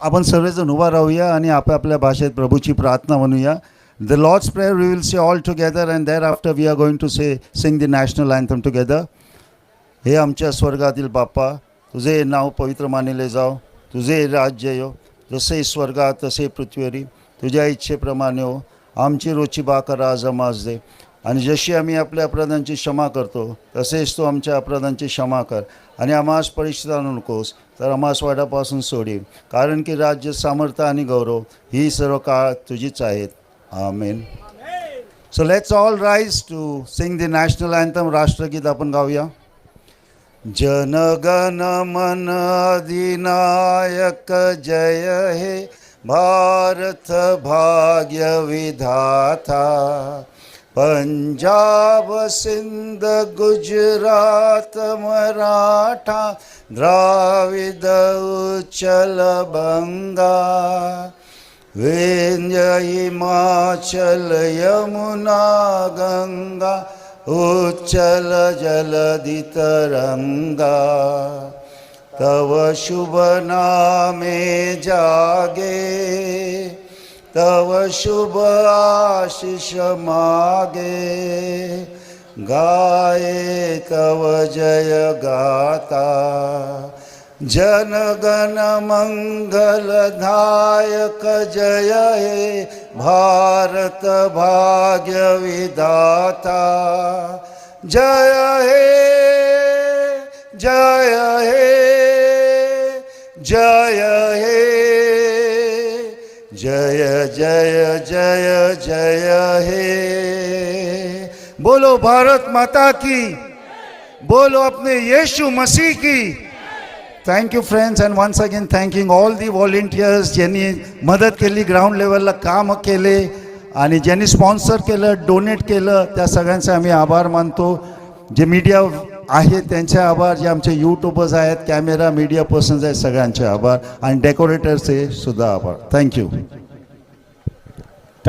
आपण सर्वजण उभा राहूया आणि आपापल्या भाषेत प्रभूची प्रार्थना म्हणूया. The Lord's Prayer we will say all together and thereafter we are going to sing the national anthem together. हे आमच्या स्वर्गातील बाप्पा, तुझे नाव पवित्र मानले जाओ, तुझे राज्य येऊ, जसे स्वर्गात तसे पृथ्वीवरी, तुझ्या इच्छेप्रमाणे हो. आमची रोजची भाकर आज आम्हास दे, आणि जशी आम्ही आपल्या अपराधांची क्षमा करतो तसेच तू आमच्या अपराधांची क्षमा कर, आणि आम्हास परीक्षेत आणू नकोस तर आम्हास वाईटापासून सोडी, कारण की राज्य, सामर्थ्य आणि गौरव ही सर्व काळ तुझीच आहेत. Amen. So let's all rise to sing the national anthem. राष्ट्रगीत आपण गाऊया. जनगण मन अधिनायक जय हे भारत भाग्य विधाता, पंजाब सिंध गुजरात मराठा द्राविड उच्चल बंगा, विंध्य हिमाचल यमुना गंगा उच्चल जलधि तरंगा, तव शुभ नामे जागे, तव शुभ आशीष मागे, गाये तव जय गाता, जनगण मंगलदायक जय हे भारत भाग्य विधाता, जय हे जय हे जय हे, जय जय जय जय हे. बोलो भारत माता की, बोलो अपने यीशु मसीह की. Thank you friends, and once again thanking all the volunteers ज्यांनी मदत केली, ग्राउंड लेवलला काम केले आणि ज्यांनी स्पॉन्सर केलं, डोनेट केलं, त्या सगळ्यांचे आम्ही आभार मानतो. जे मीडिया आहे त्यांचे आभार, जे आमचे यूट्यूबर्स आहेत, कॅमेरा मीडिया पर्सन्स आहेत, सगळ्यांचे आभार, आणि डेकोरेटर्सचे सुद्धा आभार. थँक्यू.